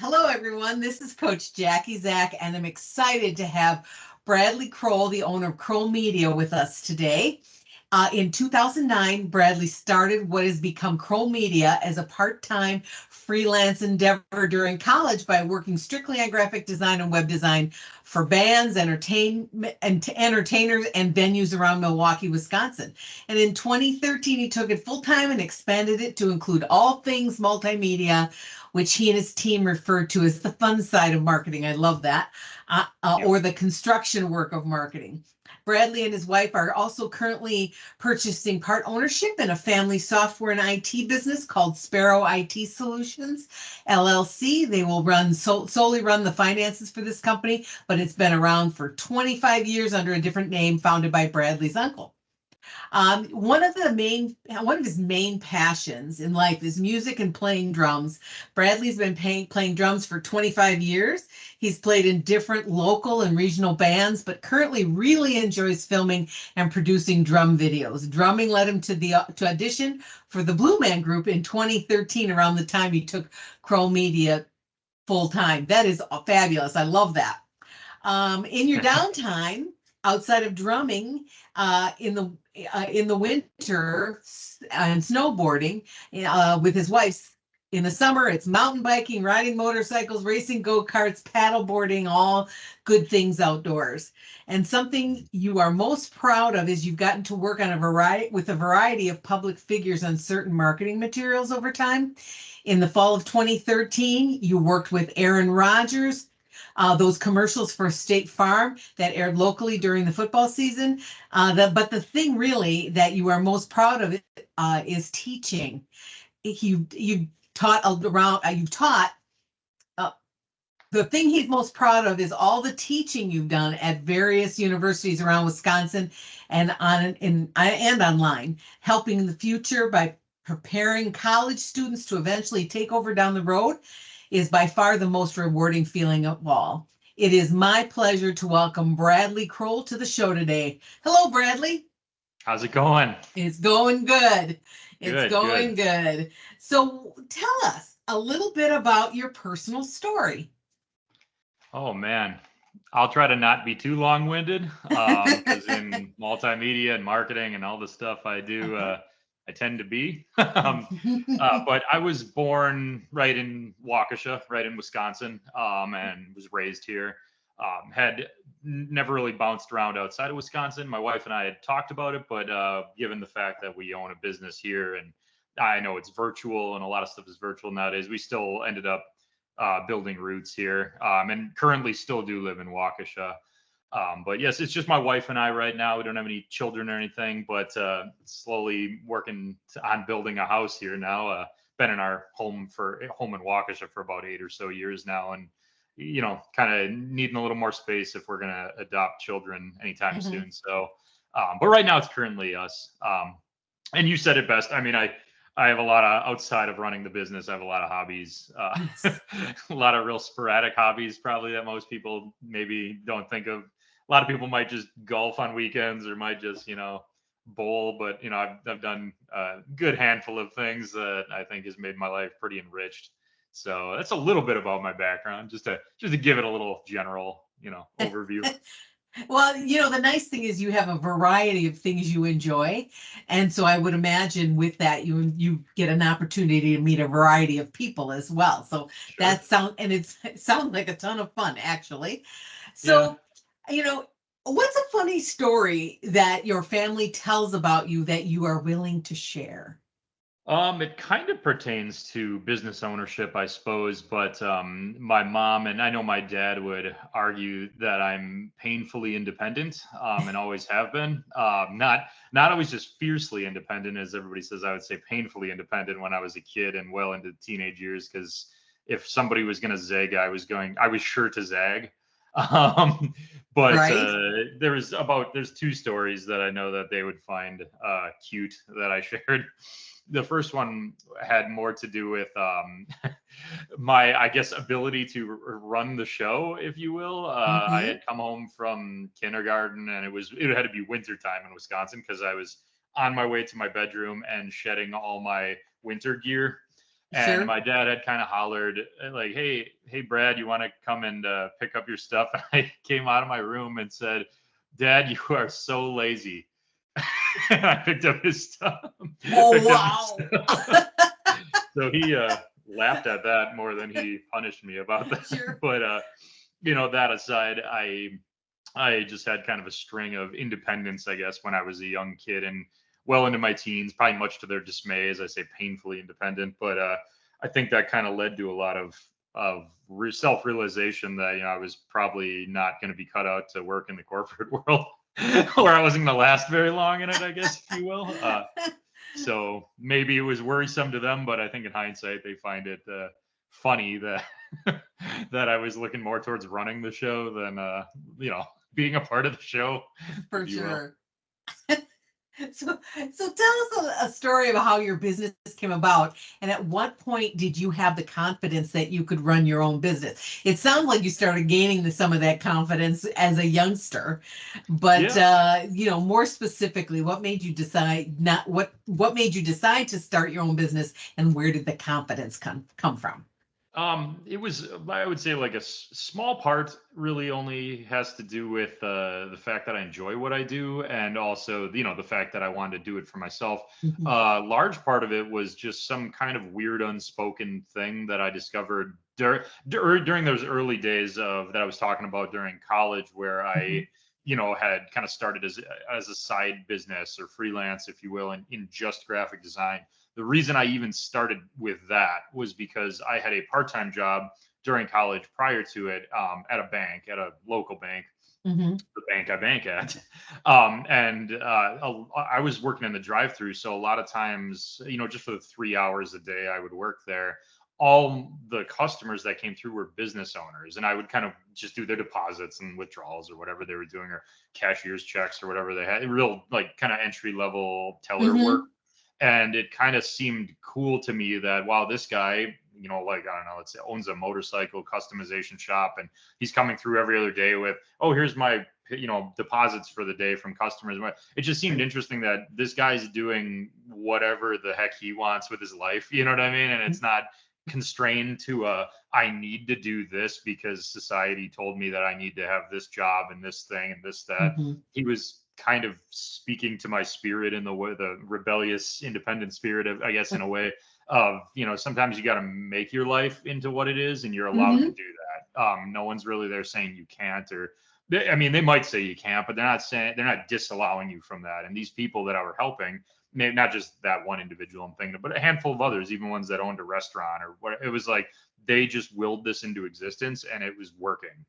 Hello, everyone. This is Coach Jackie Zach, and I'm excited to have Bradley Kroll, the owner of Kroll Media, with us today. In 2009, Bradley started what has become Kroll Media as a part-time freelance endeavor during college by working strictly on graphic design and web design for bands, entertainers, and venues around Milwaukee, Wisconsin. And in 2013, he took it full-time and expanded it to include all things multimedia, which he and his team referred to as the fun side of marketing. I love that. Yep. Or the construction work of marketing. Bradley and his wife are also currently purchasing part ownership in a family software and IT business called Sparrow IT Solutions LLC. They will solely run the finances for this company, but it's been around for 25 years under a different name, founded by Bradley's uncle. One of his main passions in life is music and playing drums. Bradley's been playing drums for 25 years. He's played in different local and regional bands, but currently really enjoys filming and producing drum videos. Drumming led him to audition for the Blue Man Group in 2013, around the time he took Kroll Media full time. That is fabulous. I love that. In your downtime, outside of drumming, in the winter and snowboarding with his wife. In the summer, it's mountain biking, riding motorcycles, racing go-karts, paddleboarding, all good things outdoors. And something you are most proud of is you've gotten to work on a variety of public figures on certain marketing materials over time. In the fall of 2013, you worked with Aaron Rodgers, those commercials for State Farm that aired locally during the football season. But the thing really that you are most proud of is teaching. You've taught. The thing he's most proud of is all the teaching you've done at various universities around Wisconsin and online, helping the future by preparing college students to eventually take over down the road is by far the most rewarding feeling of all. It is my pleasure to welcome Bradley Kroll to the show today. Hello, Bradley. How's it going? It's going good. It's Good, going good. good. So tell us a little bit about your personal story. Oh man, I'll try to not be too long-winded, because in multimedia and marketing and all the stuff I do, I tend to be. But I was born right in Waukesha, right in Wisconsin, and was raised here. Had never really bounced around outside of Wisconsin. My wife and I had talked about it, but given the fact that we own a business here, and I know it's virtual and a lot of stuff is virtual nowadays, we still ended up building roots here, and currently still do live in Waukesha. But yes, it's just my wife and I right now. We don't have any children or anything, but slowly working on building a house here now. Been in our home in Waukesha for about 8 or so years now, and kind of needing a little more space if we're gonna adopt children anytime Mhm. soon. So, but right now it's currently us. And you said it best. I mean, I have a lot of outside of running the business. I have a lot of hobbies, Yes. a lot of real sporadic hobbies, probably that most people maybe don't think of. A lot of people might just golf on weekends or might just, bowl. But, I've done a good handful of things that I think has made my life pretty enriched. So that's a little bit about my background, just to give it a little general, overview. Well, the nice thing is you have a variety of things you enjoy. And so I would imagine with that, you get an opportunity to meet a variety of people as well. So Sure. it sounds like a ton of fun, actually. Yeah. So, you know, what's a funny story that your family tells about you that you are willing to share? It kind of pertains to business ownership, I suppose, but my mom and I know my dad would argue that I'm painfully independent, and always have been. Not always just fiercely independent, as everybody says. I would say painfully independent when I was a kid and well into teenage years, because if somebody was going to zag, I was sure to zag. Um, but Right? there's two stories that I know that they would find cute that I shared. The first one had more to do with my, I guess, ability to run the show, if you will. I Mm-hmm. had come home from kindergarten, and it had to be winter time in Wisconsin because I was on my way to my bedroom and shedding all my winter gear. And Sure. my dad had kind of hollered like, hey, Brad, you want to come and pick up your stuff? And I came out of my room and said, Dad, you are so lazy. And I picked up his stuff. Oh, Picked up his wow. stuff. So he laughed at that more than he punished me about that. Sure. But that aside, I just had kind of a string of independence, I guess, when I was a young kid and well into my teens, probably much to their dismay, as I say, painfully independent. But I think that kind of led to a lot of self-realization that I was probably not going to be cut out to work in the corporate world, or I wasn't going to last very long in it, I guess, if you will. So maybe it was worrisome to them, but I think in hindsight they find it funny that that I was looking more towards running the show than being a part of the show, For if you will. sure. So tell us a story about how your business came about, and at what point did you have the confidence that you could run your own business? It sounds like you started gaining some of that confidence as a youngster, but Yeah. more specifically, what made you decide not what made you decide to start your own business, and where did the confidence come from? It was, I would say, like a small part really only has to do with the fact that I enjoy what I do, and also, the fact that I wanted to do it for myself. Mhm. Large part of it was just some kind of weird unspoken thing that I discovered during those early days of that I was talking about during college, where I, Mhm. had kind of started as a side business or freelance, if you will, in just graphic design. The reason I even started with that was because I had a part-time job during college prior to it, at a bank, at a local bank, Mhm. the bank I bank at. And I was working in the drive-through. So a lot of times, just for the 3 hours a day I would work there, all the customers that came through were business owners. And I would kind of just do their deposits and withdrawals or whatever they were doing, or cashier's checks or whatever they had, real like kind of entry level teller work. Mhm. And it kind of seemed cool to me that, wow, this guy, like, I don't know, let's say owns a motorcycle customization shop, and he's coming through every other day with, oh, here's my, deposits for the day from customers. It just seemed interesting that this guy's doing whatever the heck he wants with his life. You know what I mean? And it's not constrained to I need to do this because society told me that I need to have this job and this thing and this, that. Mhm. He was kind of speaking to my spirit in the way, the rebellious independent spirit of, I guess, in a way of, sometimes you got to make your life into what it is, and you're allowed to Mhm. do that. No one's really there saying you can't, or I mean, they might say you can't, but they're not disallowing you from that. And these people that I were helping, maybe not just that one individual I'm thinking of, but a handful of others, even ones that owned a restaurant or what, it was like they just willed this into existence and it was working.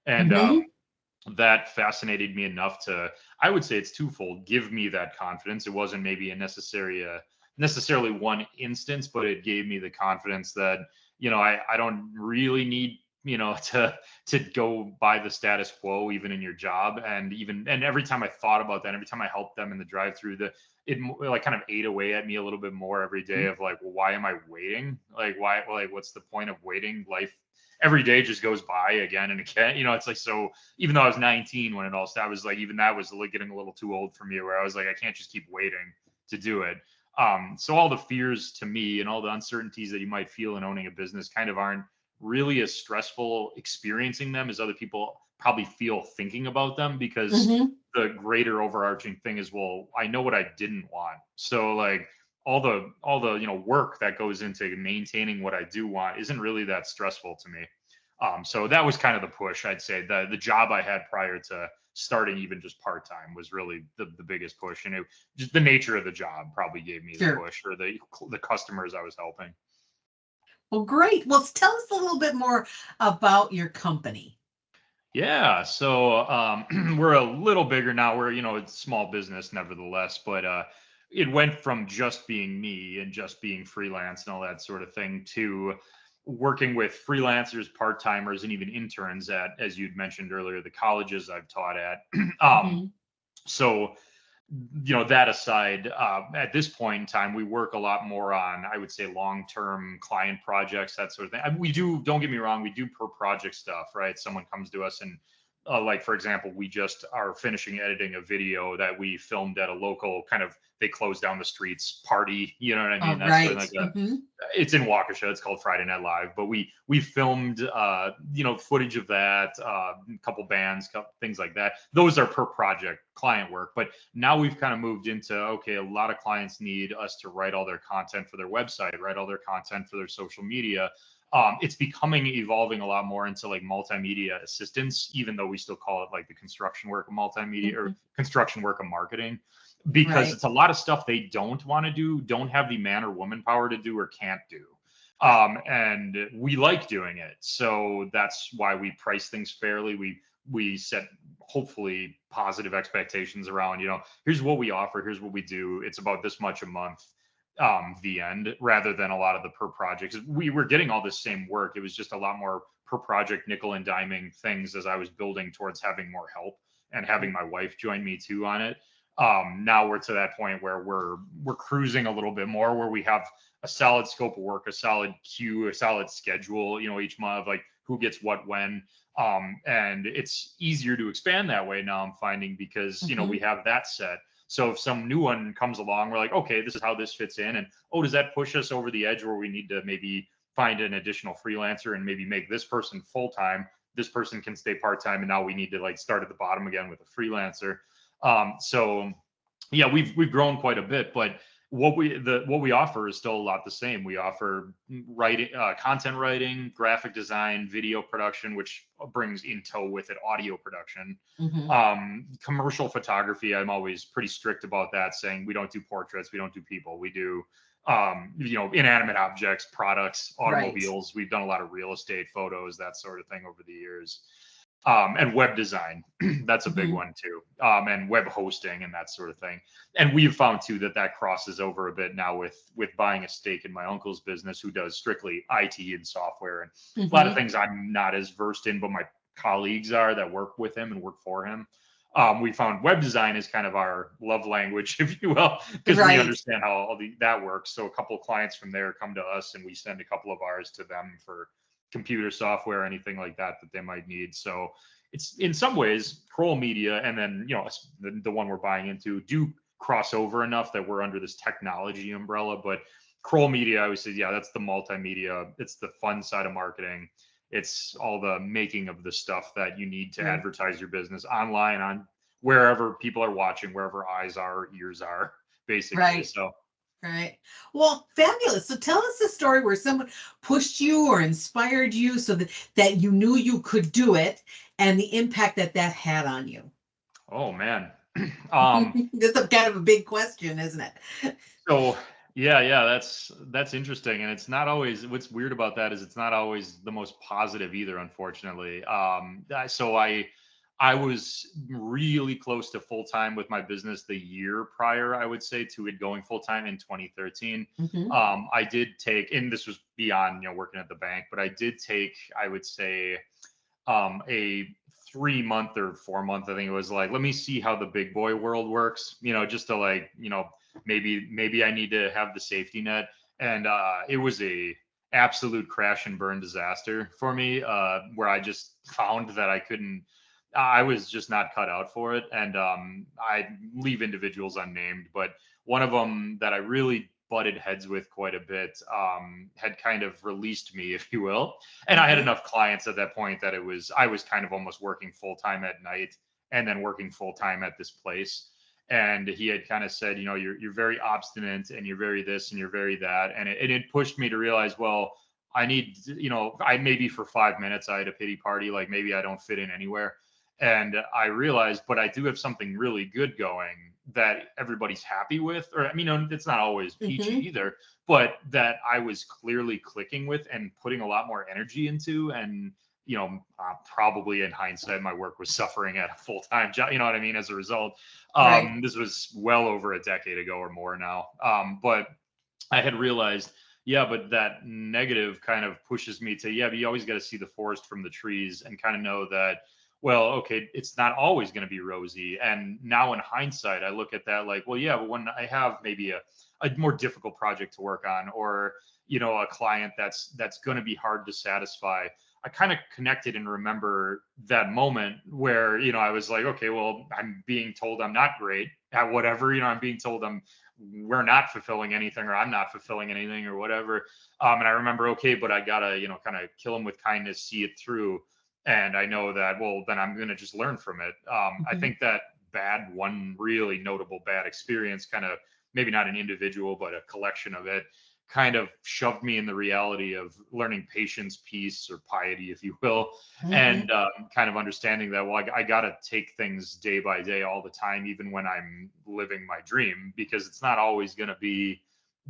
And Mhm. that fascinated me enough to, I would say it's twofold, give me that confidence. It wasn't maybe a necessarily one instance, but it gave me the confidence that, I don't really need, to go by the status quo, even in your job. And every time I thought about that, every time I helped them in the drive through, it like kind of ate away at me a little bit more every day of like, well, why am I waiting? Like, why, like, what's the point of waiting? Life every day just goes by again and again. It's like, so even though I was 19 when it all started, I was like, even that was like getting a little too old for me, where I was like, I can't just keep waiting to do it. So all the fears to me and all the uncertainties that you might feel in owning a business kind of aren't really as stressful experiencing them as other people probably feel thinking about them, because Mhm. the greater overarching thing is, well, I know what I didn't want. So like all the work that goes into maintaining what I do want isn't really that stressful to me. So that was kind of the push. I'd say the job I had prior to starting even just part-time was really the biggest push, and it just the nature of the job probably gave me the Sure. push, or the customers I was helping. Well, great. Well, tell us a little bit more about your company. Yeah, so we're a little bigger now. We're, it's small business nevertheless, but it went from just being me and just being freelance and all that sort of thing to working with freelancers, part-timers, and even interns at, as you'd mentioned earlier, the colleges I've taught at. um, Mhm. so that aside, at this point in time, we work a lot more on, I would say, long-term client projects, that sort of thing. We do, don't get me wrong, we do per project stuff, right? Someone comes to us and like for example, we just are finishing editing a video that we filmed at a local kind of, they closed down the streets party, you know what I mean? All That's sort of right. like a, it's in Waukesha. It's called Friday Night Live, but we filmed footage of that, a couple bands, couple things like that. Those are per project client work. But now we've kind of moved into, okay, a lot of clients need us to write all their content for their website, write all their content for their social media. It's evolving a lot more into like multimedia assistance, even though we still call it like the construction work of multimedia or construction work of marketing, because it's a lot of stuff they don't want to do, don't have the man or woman power to do, or can't do. And we like doing it. So that's why we price things fairly. We set hopefully positive expectations around, here's what we offer, here's what we do. It's about this much a month, the end, rather than a lot of the per projects. We were getting all this same work. It was just a lot more per project nickel and diming things as I was building towards having more help and having my wife join me too on it. Now we're to that point where we're cruising a little bit more, where we have a solid scope of work, a solid queue, a solid schedule, each month, like who gets what when. And it's easier to expand that way now, I'm finding, because we have that set. So if some new one comes along, we're like, okay, this is how this fits in. And does that push us over the edge where we need to maybe find an additional freelancer and maybe make this person full-time? This person can stay part-time, and now we need to like start at the bottom again with a freelancer. So yeah, we've grown quite a bit, but what we offer is still a lot the same. We offer writing, content writing, graphic design, video production, which brings in tow with it audio production, commercial photography. I'm always pretty strict about that, saying we don't do portraits, we don't do people, we do inanimate objects, products, automobiles. We've done a lot of real estate photos, that sort of thing over the years. And web design, that's a big one too, and web hosting and that sort of thing. And we've found too that crosses over a bit now with buying a stake in my uncle's business, who does strictly IT and software, and a lot of things I'm not as versed in, but my colleagues are that work with him and work for him. We found web design is kind of our love language, if you will, because we understand how all that works. So a couple of clients from there come to us, and we send a couple of ours to them for computer software, anything like that they might need. So it's in some ways Kroll Media, and then the one we're buying into, do cross over enough that we're under this technology umbrella. But Kroll Media, I would say, that's the multimedia, it's the fun side of marketing, it's all the making of the stuff that you need to advertise your business online, on wherever people are watching, wherever eyes are, ears are, basically. So right. Well, fabulous. So tell us the story where someone pushed you or inspired you so that you knew you could do it, and the impact that had on you. Oh man. That's kind of a big question, isn't it? So yeah, that's interesting. And it's not always, what's weird about that is it's not always the most positive either, unfortunately. So I was really close to full-time with my business the year prior, I would say, to it going full-time in 2013. I did take, and this was beyond, working at the bank, but I did take, I would say, a 3-month or 4-month, I think it was, like, let me see how the big boy world works, just to like, maybe I need to have the safety net. And it was a absolute crash and burn disaster for me, where I just found that I was just not cut out for it. And I leave individuals unnamed, but one of them that I really butted heads with quite a bit had kind of released me, if you will. And I had enough clients at that point that I was kind of almost working full-time at night and then working full-time at this place. And he had kind of said, you're very obstinate, and you're very this, and you're very that. And it pushed me to realize, well, I need, I maybe for 5 minutes I had a pity party, like maybe I don't fit in anywhere. And I realized, but I do have something really good going that everybody's happy with, or, it's not always peachy either, but that I was clearly clicking with and putting a lot more energy into. And, probably in hindsight, my work was suffering at a full-time job, you know what I mean? As a result, this was well over a decade ago or more now. But I had realized, but that negative kind of pushes me to, but you always got to see the forest from the trees and kind of know that, well, okay, it's not always going to be rosy. And now in hindsight, I look at that like, well, but when I have maybe a more difficult project to work on, or, a client that's going to be hard to satisfy, I kind of connected and remember that moment where, I was like, okay, well, I'm being told I'm not great at whatever, I'm being told we're not fulfilling anything, or I'm not fulfilling anything, or whatever. And I remember, okay, but I gotta, kind of kill them with kindness, see it through. And I know that, well, then I'm going to just learn from it. I think that one really notable bad experience, kind of maybe not an individual, but a collection of it, kind of shoved me in the reality of learning patience, peace, or piety, if you will, and kind of understanding that, well, I got to take things day by day all the time, even when I'm living my dream, because it's not always going to be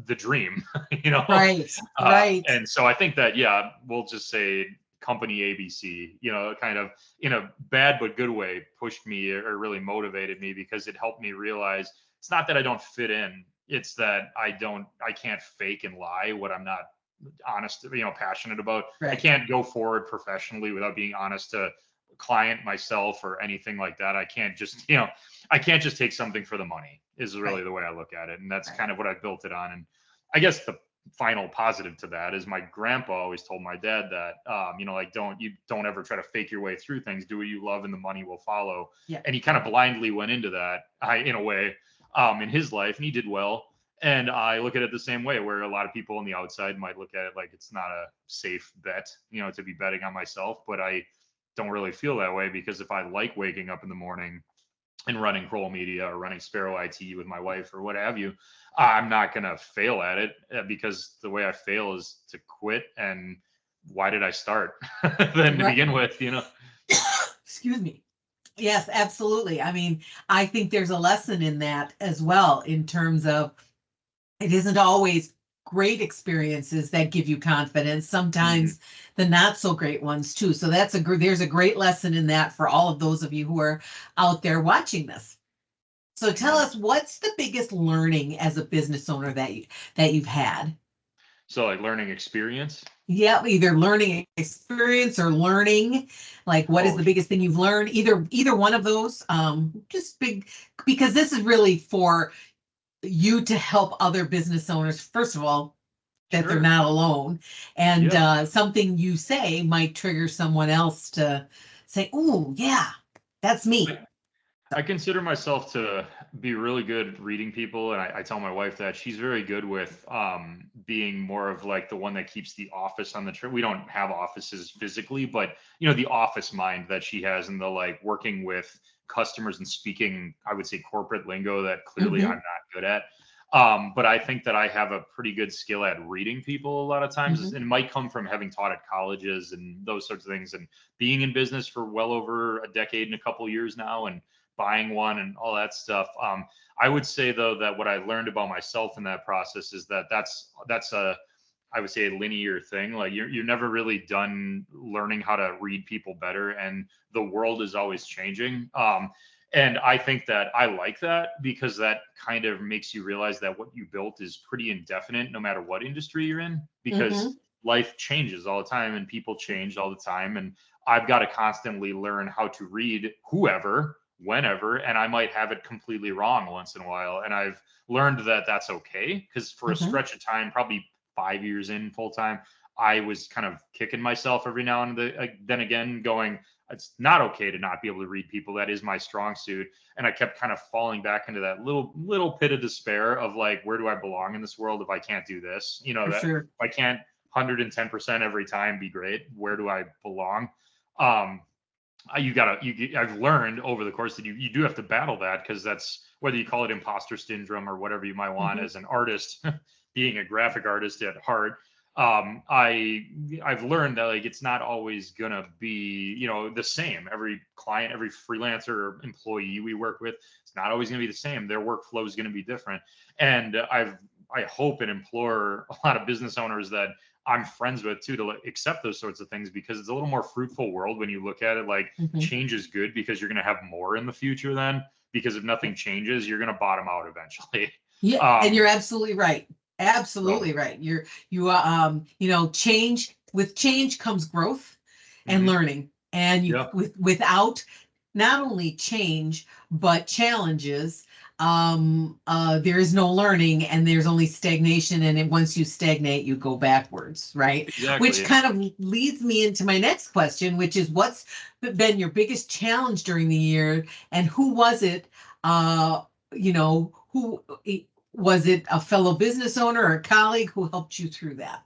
the dream, Right. Right. And so I think that, yeah, we'll just say company ABC, kind of in a bad but good way, pushed me or really motivated me, because it helped me realize it's not that I don't fit in. It's that I can't fake and lie what I'm not honest, passionate about. Right. I can't go forward professionally without being honest to client, myself, or anything like that. I can't just, I can't just take something for the money, is really the way I look at it. And that's kind of what I built it on. And I guess the final positive to that is my grandpa always told my dad that, like, don't ever try to fake your way through things. Do what you love and the money will follow. Yeah. And he kind of blindly went into that, in a way, in his life, and he did well. And I look at it the same way, where a lot of people on the outside might look at it like it's not a safe bet, to be betting on myself. But I don't really feel that way, because if I like waking up in the morning and running Kroll Media or running Sparrow IT with my wife or what have you, I'm not going to fail at it, because the way I fail is to quit. And why did I start then to begin with, Excuse me. Yes, absolutely. I mean, I think there's a lesson in that as well, in terms of it isn't always great experiences that give you confidence. Sometimes the not so great ones too. So there's a great lesson in that for all of those of you who are out there watching this. So tell us, what's the biggest learning as a business owner that you've had? So, like, learning experience? Yeah, either learning experience or learning, like, what is the biggest thing you've learned? Either one of those, just big, because this is really for you to help other business owners, first of all, that they're not alone. And something you say might trigger someone else to say, oh, yeah, that's me. I consider myself to be really good at reading people. And I tell my wife that she's very good with being more of like the one that keeps the office on the trip. We don't have offices physically, but, the office mind that she has, and the, like, working with customers and speaking, I would say, corporate lingo that clearly I'm not good at. But I think that I have a pretty good skill at reading people a lot of times. And it might come from having taught at colleges and those sorts of things, and being in business for well over a decade and a couple of years now, and buying one and all that stuff. I would say, though, that what I learned about myself in that process is that that's I would say, a linear thing. Like, you're never really done learning how to read people better, and the world is always changing. And I think that I like that, because that kind of makes you realize that what you built is pretty indefinite, no matter what industry you're in, because life changes all the time and people change all the time. And I've got to constantly learn how to read whoever, whenever, and I might have it completely wrong once in a while. And I've learned that that's okay, because for a stretch of time, probably 5 years in full time, I was kind of kicking myself every now and then again, going, it's not okay to not be able to read people. That is my strong suit. And I kept kind of falling back into that little pit of despair of, like, where do I belong in this world if I can't do this? If I can't 110% every time be great, where do I belong? I've learned over the course that you do have to battle that, because that's, whether you call it imposter syndrome or whatever you might want as an artist, being a graphic artist at heart. I've learned that, like, it's not always gonna be, the same. Every client, every freelancer or employee we work with, it's not always gonna be the same. Their workflow is gonna be different. And I hope and implore a lot of business owners that I'm friends with too, to accept those sorts of things, because it's a little more fruitful world when you look at it like change is good, because you're going to have more in the future then, because if nothing changes, you're going to bottom out eventually. Yeah. And you're absolutely right. Absolutely right. With change comes growth and learning. And without not only change, but challenges, there is no learning and there's only stagnation. And once you stagnate, you go backwards, right? Which Exactly. kind of leads me into my next question, which is what's been your biggest challenge during the year and who was it? Uh, who was it, a fellow business owner or a colleague who helped you through that?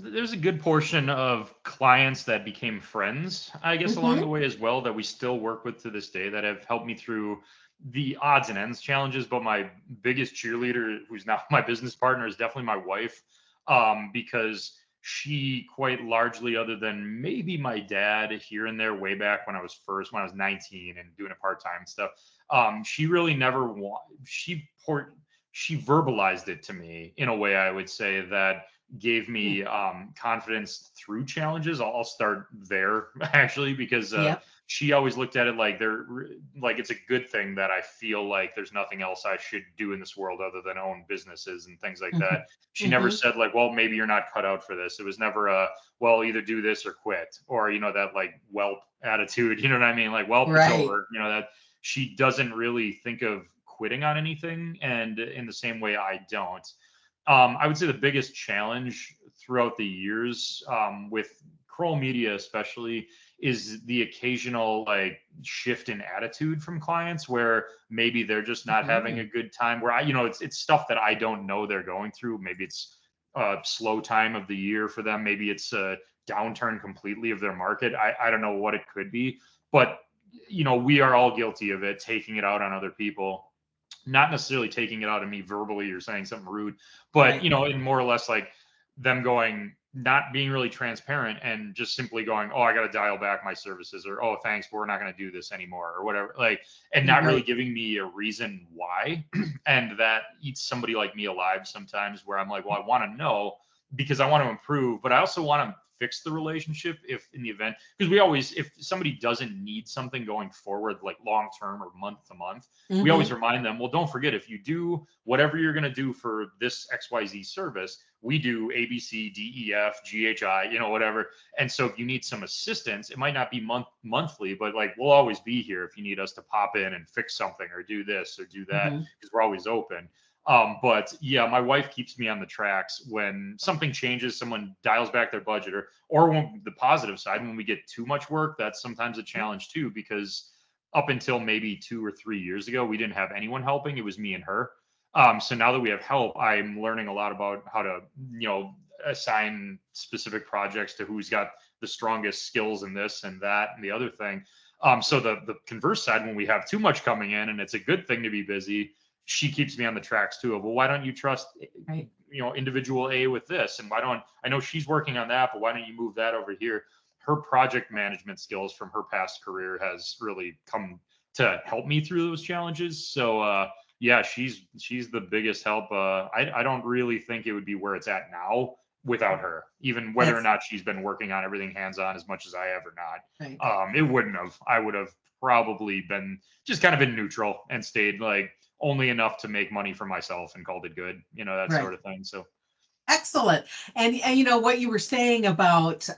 There's a good portion of clients that became friends, I guess, along the Mm-hmm. way as well, that we still work with to this day that have helped me through the odds and ends challenges. But my biggest cheerleader, who's now my business partner, is definitely my wife, because she quite largely, other than maybe my dad here and there way back when I was 19 and doing it part time and stuff, she really never she verbalized it to me in a way, I would say, that gave me confidence through challenges. I'll start there actually, because Yep. she always looked at it like like it's a good thing that I feel like there's nothing else I should do in this world other than own businesses and things like Mm-hmm. that. She never Mm-hmm. said like, well, maybe you're not cut out for this. It was never a, well, either do this or quit, or that like whelp attitude. You know what I mean? Like, well, it's Right. over. That she doesn't really think of quitting on anything, and in the same way I don't. I would say the biggest challenge throughout the years, with Kroll Media especially, is the occasional like shift in attitude from clients where maybe they're just not having a Mm-hmm. good time. Where it's stuff that I don't know they're going through. Maybe it's a slow time of the year for them. Maybe it's a downturn completely of their market. I don't know what it could be, but we are all guilty of it, taking it out on other people, not necessarily taking it out of me verbally or saying something rude, but Right. in more or less like them going, not being really transparent and just simply going, oh, I got to dial back my services, or oh, thanks, but we're not going to do this anymore, or whatever. Like, and not really Right. giving me a reason why. And that eats somebody like me alive sometimes, where I'm like, well, I want to know because I want to improve, but I also want to fix the relationship if in the event, because we always, if somebody doesn't need something going forward, like long term or month to month, we always Mm-hmm. remind them, well, don't forget, if you do whatever you're going to do for this XYZ service, we do A, B, C, D, E, F, G, H, I, whatever. And so if you need some assistance, it might not be monthly, but like we'll always be here if you need us to pop in and fix something or do this or do that, Mm-hmm. because we're always open. But yeah, my wife keeps me on the tracks when something changes, someone dials back their budget, or when, the positive side, when we get too much work, that's sometimes a challenge too, because up until maybe 2 or 3 years ago, we didn't have anyone helping. It was me and her. So now that we have help, I'm learning a lot about how to, assign specific projects to who's got the strongest skills in this and that and the other thing. So the converse side, when we have too much coming in, and it's a good thing to be busy, she keeps me on the tracks too of, well, why don't you trust Right. individual A with this, and why don't, I know she's working on that, but why don't you move that over here? Her project management skills from her past career has really come to help me through those challenges. So yeah, she's the biggest help. I don't really think it would be where it's at now without her, even whether or That's not she's been working on everything hands on as much as I have or right. not. It wouldn't have. I would have probably been just kind of in neutral and stayed like only enough to make money for myself and called it good, that Right. sort of thing. So Excellent. And what you were saying about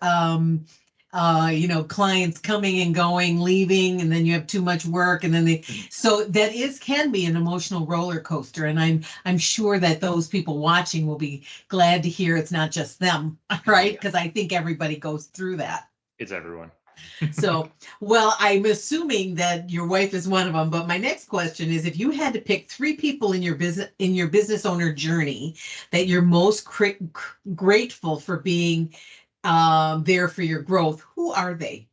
clients coming and going, leaving, and then you have too much work, and then so that can be an emotional roller coaster. And I'm sure that those people watching will be glad to hear it's not just them, oh right? yeah, Because I think everybody goes through that. it's everyone. So, well, I'm assuming that your wife is one of them, but my next question is if you had to pick three people in your business owner journey that you're most grateful for being there for your growth, who are they?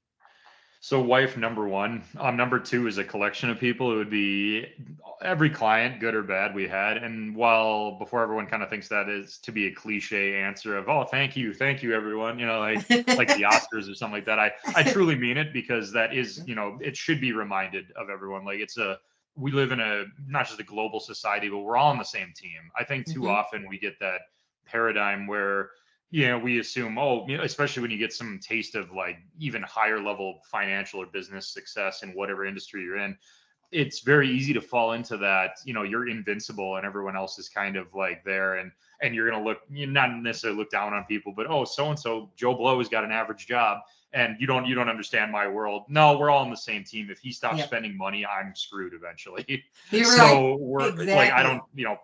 So wife number one. Number two is a collection of people. It would be every client, good or bad, we had. And while before everyone kind of thinks that is to be a cliche answer of, oh, thank you, everyone, like the Oscars or something like that. I truly mean it, because that is, it should be reminded of everyone. Like we live in a, not just a global society, but we're all on the same team. I think too Mhm. often we get that paradigm where we assume, oh, especially when you get some taste of like even higher level financial or business success in whatever industry you're in, it's very easy to fall into that, you're invincible and everyone else is kind of like there, and you're going to look, not necessarily look down on people, but oh, so and so Joe Blow has got an average job, and you don't understand my world. No, we're all on the same team. If he stops Yep. spending money, I'm screwed eventually. You're right. So we're like, I Exactly. don't,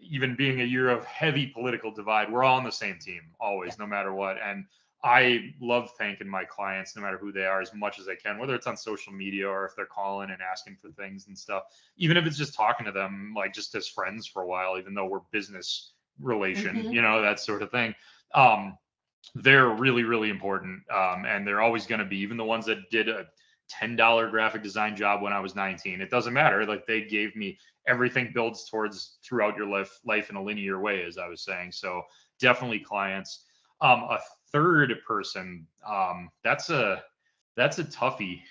even being a year of heavy political divide, we're all on the same team always, Yep. no matter what. And I love thanking my clients, no matter who they are, as much as I can, whether it's on social media or if they're calling and asking for things and stuff. Even if it's just talking to them, like just as friends for a while, even though we're business relation, Mhm. that sort of thing. Um, they're really, really important. And they're always going to be, even the ones that did a $10 graphic design job when I was 19. It doesn't matter. Like they gave me everything builds towards throughout your life in a linear way, as I was saying. So definitely clients. A third person, that's a toughie.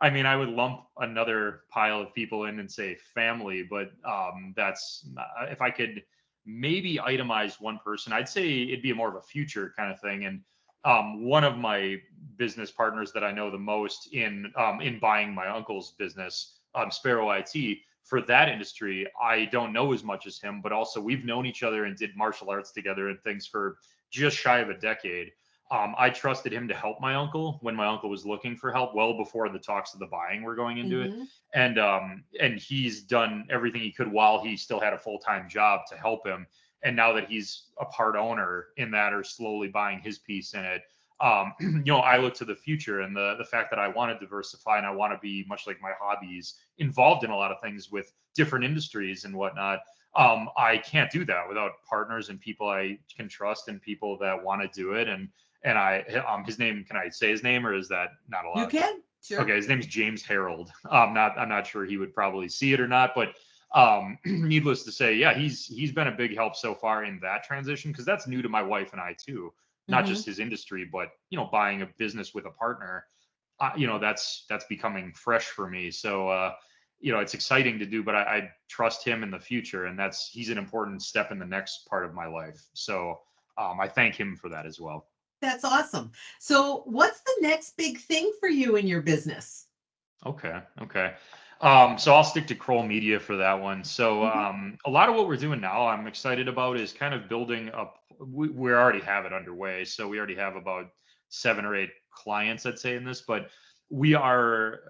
I mean, I would lump another pile of people in and say family, but that's if I could maybe itemize one person, I'd say it'd be more of a future kind of thing. And one of my business partners that I know the most in buying my uncle's business, Sparrow IT, for that industry, I don't know as much as him, but also we've known each other and did martial arts together and things for just shy of a decade. I trusted him to help my uncle when my uncle was looking for help, well before the talks of the buying were going into it. Mhm. And he's done everything he could while he still had a full-time job to help him. And now that he's a part owner in that or slowly buying his piece in it, I look to the future and the fact that I want to diversify and I want to be much like my hobbies involved in a lot of things with different industries and whatnot. I can't do that without partners and people I can trust and people that want to do it. And his name, can I say his name or is that not You allowed? can. Sure. Okay, his name's James Harold. I'm not sure he would probably see it or not, but needless to say, yeah, he's been a big help so far in that transition because that's new to my wife and I too. Not just Mhm. his industry, but buying a business with a partner. That's becoming fresh for me. So it's exciting to do, but I trust him in the future, and he's an important step in the next part of my life. So I thank him for that as well. That's awesome. So, what's the next big thing for you in your business? Okay. Okay. So I'll stick to Kroll Media for that one. So Mhm. a lot of what we're doing now, I'm excited about is kind of building up. We already have it underway. So we already have about 7 or 8 clients, I'd say, in this, but we are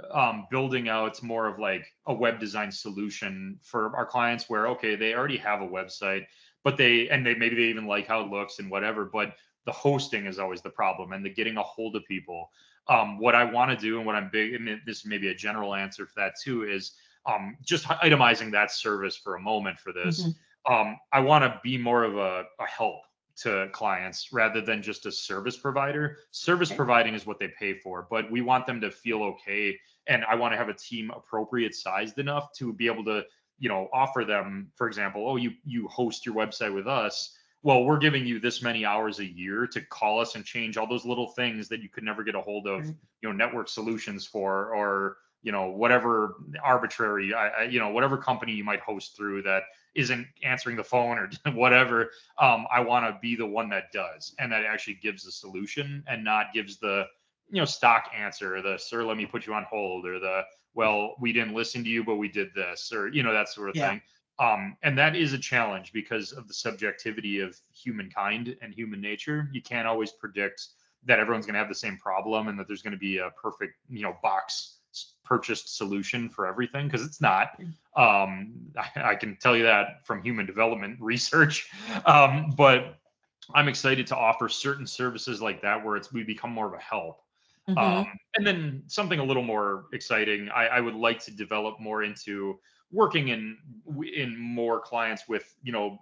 building out more of like a web design solution for our clients where, okay, they already have a website, but they maybe they even like how it looks and whatever, but the hosting is always the problem and the getting a hold of people. What I want to do and what I'm big, and this may be a general answer for that too, is just itemizing that service for a moment for this. Mhm. I want to be more of a help to clients rather than just a service provider. Service Okay. providing is what they pay for, but we want them to feel okay. And I want to have a team appropriate sized enough to be able to, offer them, for example, oh, you host your website with us, well, we're giving you this many hours a year to call us and change all those little things that you could never get a hold of, Right. network solutions for, or, whatever arbitrary, whatever company you might host through that isn't answering the phone or whatever. I want to be the one that does, and that actually gives the solution and not gives the, stock answer, the, sir, let me put you on hold, or the, well, we didn't listen to you, but we did this, or, that sort of Yeah. thing. And that is a challenge because of the subjectivity of humankind and human nature. You can't always predict that everyone's going to have the same problem and that there's going to be a perfect, box purchased solution for everything, because it's not. I can tell you that from human development research. But I'm excited to offer certain services like that where we become more of a help. Um, Mhm. and then something a little more exciting, I would like to develop more into working in more clients with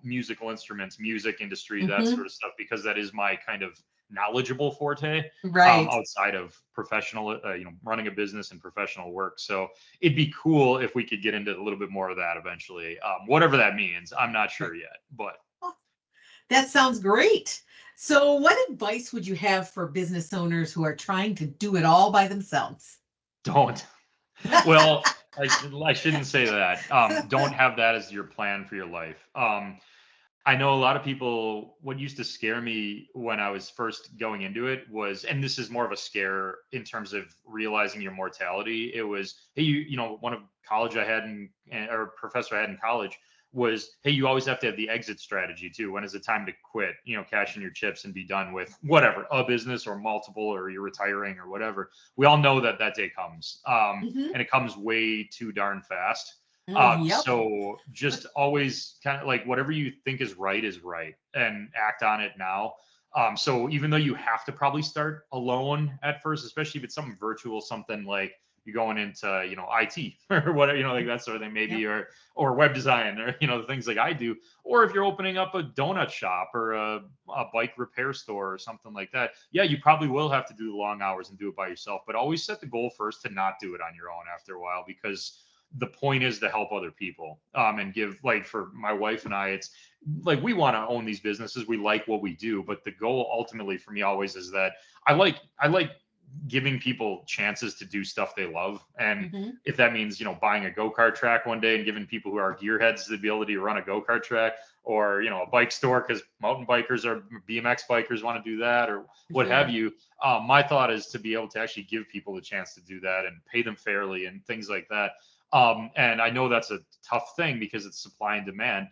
musical instruments, music industry, that sort Mhm. of stuff, because that is my kind of knowledgeable forte, Right. outside of professional, running a business and professional work. So it'd be cool if we could get into a little bit more of that eventually, whatever that means. I'm not Right. sure yet, but Oh, that sounds great. So, what advice would you have for business owners who are trying to do it all by themselves? don't. Well, I shouldn't say that. Don't have that as your plan for your life. I know a lot of people, what used to scare me when I was first going into it was, and this is more of a scare in terms of realizing your mortality. It was, hey, one of college I had or professor I had in college was, hey, you always have to have the exit strategy too. When is it time to quit? Cash in your chips and be done with whatever, a business or multiple, or you're retiring or whatever. We all know that day comes, Mhm. and it comes way too darn fast. Yep. So just always kind of like whatever you think is right, and act on it now. So even though you have to probably start alone at first, especially if it's something virtual, something like you're going into, IT or whatever, like that sort of thing, maybe, Yep. or web design, or, the things like I do, or if you're opening up a donut shop or a bike repair store or something like that. Yeah, you probably will have to do the long hours and do it by yourself, but always set the goal first to not do it on your own after a while, because the point is to help other people, and give, like for my wife and I, it's like we want to own these businesses. We like what we do, but the goal ultimately for me always is that I like giving people chances to do stuff they love. And Mhm. if that means, buying a go-kart track one day and giving people who are gearheads the ability to run a go-kart track, or, a bike store because mountain bikers or BMX bikers want to do that, or what have Sure. you. My thought is to be able to actually give people the chance to do that and pay them fairly and things like that. And I know that's a tough thing because it's supply and demand,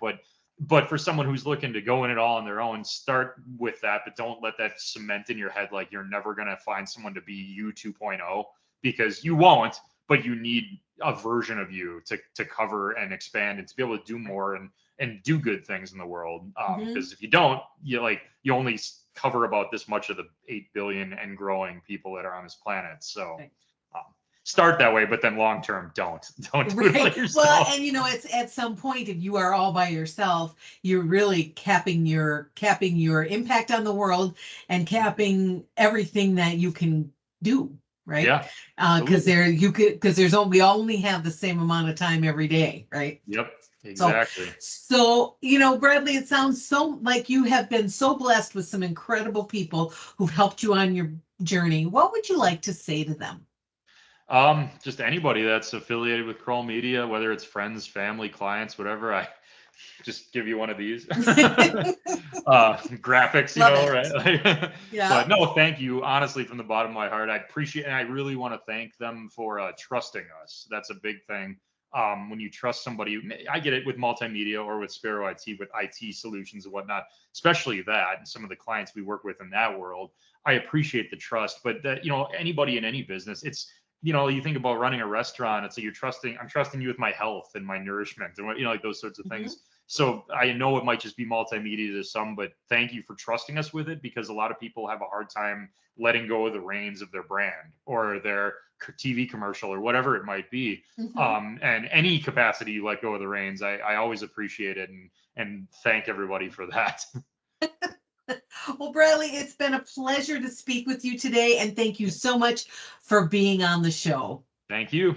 but for someone who's looking to go in it all on their own, start with that, but don't let that cement in your head like you're never going to find someone to be you 2.0, because you won't, but you need a version of you to cover and expand and to be able to do more and do good things in the world. Mhm. Because if you don't, you only cover about this much of the 8 billion and growing people that are on this planet. So Right. um, start that way, but then long term, don't do it by Right. Well, yourself. and it's at some point, if you are all by yourself, you're really capping your impact on the world and capping everything that you can do, right? Yeah, absolutely. Because we only have the same amount of time every day, right? Yep, So, exactly. Bradley, it sounds so like you have been so blessed with some incredible people who've helped you on your journey. What would you like to say to them? Just anybody that's affiliated with Kroll Media, whether it's friends, family, clients, whatever, I just give you one of these graphics, Love right? Yeah. But no, thank you. Honestly, from the bottom of my heart, I appreciate, and I really want to thank them for trusting us. That's a big thing. When you trust somebody, I get it with multimedia or with Sparrow IT, with IT solutions and whatnot, especially that, and some of the clients we work with in that world. I appreciate the trust, but that, anybody in any business, it's, you think about running a restaurant, it's like I'm trusting you with my health and my nourishment and what, like those sorts of Mhm. things. So I know it might just be multimedia to some, but thank you for trusting us with it, because a lot of people have a hard time letting go of the reins of their brand or their TV commercial or whatever it might be. Mhm. And any capacity you let go of the reins, I always appreciate it, and thank everybody for that. Well, Bradley, it's been a pleasure to speak with you today, and thank you so much for being on the show. Thank you.